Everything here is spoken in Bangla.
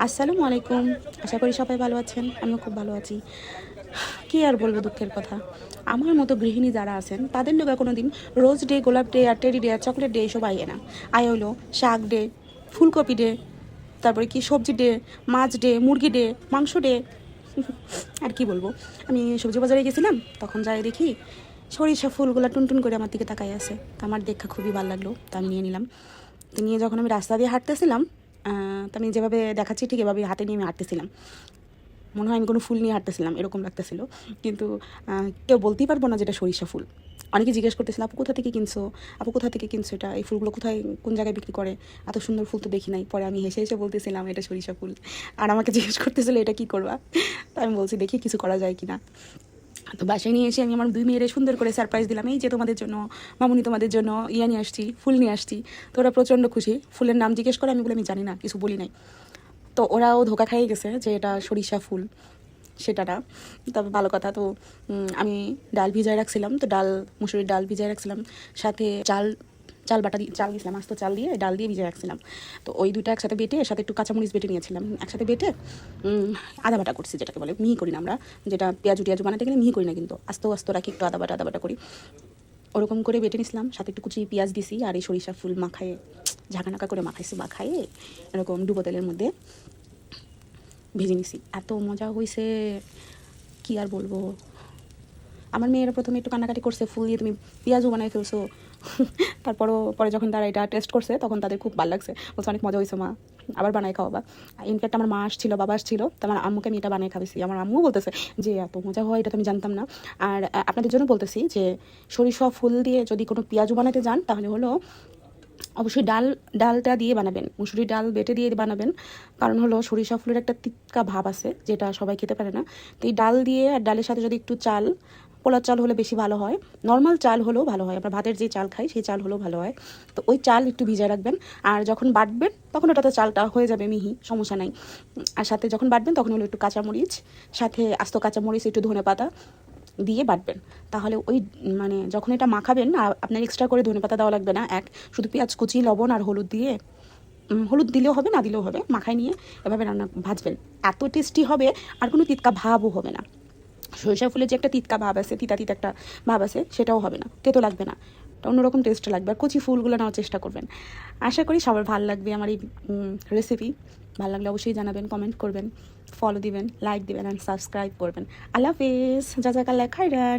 আসসালামু আলাইকুম। আশা করি সবাই ভালো আছেন, আমিও খুব ভালো আছি। কী আর বলবো, দুঃখের কথা, আমার মতো গৃহিণী যারা আছেন তাদের লোক কোনো দিন রোজ ডে, গোলাপ ডে আর টেডি ডে আর চকলেট ডে এসব আইয়ে না। আয় হলো শাক ডে, ফুলকপি ডে, তারপরে কি সবজি ডে, মাছ ডে, মুরগি ডে, মাংস ডে। আর কি বলবো, আমি সবজি বাজারে গেছিলাম, তখন যাই দেখি সরিষা ফুলগুলো টুনটুন করে আমার দিকে তাকাই আছে। তো আমার দেখা খুবই ভালো লাগলো, তো আমি নিয়ে নিলাম। তো নিয়ে যখন আমি রাস্তা দিয়ে হাঁটতেছিলাম, তো আমি যেভাবে দেখাচ্ছি ঠিক এভাবে হাতে নিয়ে আমি হাঁটতেছিলাম। মনে হয় আমি কোনো ফুল নিয়ে হাঁটতেছিলাম এরকম লাগতেছিল। কিন্তু কেউ বলতেই পারবো না যেটা সরিষা ফুল। অনেকে জিজ্ঞেস করতেছিল, আপু কোথা থেকে কিনছো, আপু কোথা থেকে কিনছো, এটা এই ফুলগুলো কোথায় কোন জায়গায় বিক্রি করে, এত সুন্দর ফুল তো দেখি নাই। পরে আমি হেসে হেসে বলতেছিলাম এটা সরিষা ফুল। আর আমাকে জিজ্ঞেস করতেছিল এটা কী করবা। তো আমি বলছি দেখি কিছু করা যায় কি না। তো বাসায় নিয়ে এসে আমি আমার 2 মেয়েরে সুন্দর করে সারপ্রাইজ দিলাম, এই যে তোমাদের জন্য মামুনি, তোমাদের জন্য নিয়ে আসছি, ফুল নিয়ে আসছি। তো ওরা প্রচণ্ড খুশি। ফুলের নাম জিজ্ঞেস করে, আমি বলে আমি জানি না, কিছু বলি নাই। তো ওরাও ধোকা খাইয়ে গেছে যে এটা সরিষা ফুল, সেটা না। তবে ভালো কথা। তো আমি ডাল ভিজায় রাখছিলাম, তো মুসুরির ডাল ভিজায় রাখছিলাম, সাথে চাল বাটা দিয়ে, চাল দিয়েছিলাম, আস্ত চাল দিয়ে ডাল দিয়ে ভিজায় রাখছিলাম। তো ওই দুটো একসাথে বেটে, এর সাথে একটু কাঁচামরিচ বেটে নিয়েছিলাম, একসাথে বেটে আদা বাটা করছি, যেটাকে বলে মিহি করি না আমরা, যেটা পেঁয়াজু টিয়াজু বানাতে গেলে মিহি করি না, কিন্তু আস্ত আস্ত রাখি, একটু আদা বাটা করি। ওরকম করে বেটে নিছিলাম, সাথে একটু কুচি পেঁয়াজ দিছি, আর এই সরিষা ফুল মাখায়ে ঝাঁকানাকা করে মাখাইয়ে এরকম ডুবো তেলের মধ্যে ভেজে নিছি। এত মজা হয়েছে, কি আর বলবো। আমার মেয়েরা প্রথমে একটু কান্নাকাটি করছে, ফুল দিয়ে তুমি পেঁয়াজও বানাই ফেলছো। পরে যখন তারা এটা টেস্ট করছে তখন তাদের খুব ভালো লাগছে, বলছে অনেক মজা হয়েছে মা, আবার বানাই খাওয়াবা। ইনফ্যাক্ট আমার মা আসছিল, বাবা আসছিল, তো আমার আম্মুকে আমি এটা বানিয়ে খাবেছি। আমার আম্মুও বলতেছে যে এত মজা হয়, এটা তো আমি জানতাম না। আর আপনাদের জন্য বলতেছি যে সরিষা ফুল দিয়ে যদি কোনো পেঁয়াজও বানাতে যান, তাহলে হলো অবশ্যই ডালটা দিয়ে বানাবেন, মুসুরি ডাল বেটে দিয়ে বানাবেন। কারণ হলো সরিষা ফুলের একটা তিক্কা ভাব আছে, যেটা সবাই খেতে পারে না। তো এই ডাল দিয়ে, আর ডালের সাথে যদি একটু চাল, পোলার চাল হলে বেশি ভালো হয়, নর্মাল চাল হলেও ভালো হয়, আমরা ভাতের যে চাল খাই সেই চাল হলেও ভালো হয়। তো ওই চাল একটু ভিজায় রাখবেন, আর যখন বাটবেন তখন ওটাতে চালটা হয়ে যাবে মিহি, সমস্যা নাই। আর সাথে যখন বাটবেন তখন হলো একটু কাঁচামরিচ, সাথে আস্ত কাঁচামরিচ, একটু ধনেপাতা দিয়ে বাটবেন। তাহলে ওই মানে যখন এটা মাখাবেন, আপনার এক্সট্রা করে ধনেপাতা দেওয়া লাগবে না, শুধু পেঁয়াজ কুচি, লবণ আর হলুদ দিয়ে, হলুদ দিলেও হবে, না দিলেও হবে, মাখায় নিয়ে এভাবে রান্না ভাজবেন। এত টেস্টি হবে, আর কোনো তিতকা ভাবও হবে না। সরিষা ফুলের যে একটা তিতকা ভাব আছে, তিতা একটা ভাব আছে, সেটাও হবে না, তেতো লাগবে না, অন্যরকম টেস্ট লাগবে। আর কচি ফুলগুলো নেওয়ার চেষ্টা করবেন। আশা করি সবার ভালো লাগবে আমার এই রেসিপি। ভালো লাগলে অবশ্যই জানাবেন, কমেন্ট করবেন, ফলো দিবেন, লাইক দিবেন, অ্যান্ড সাবস্ক্রাইব করবেন। আল্লাহ হাফেজ, জাজাকাল্লাহ খাইরান।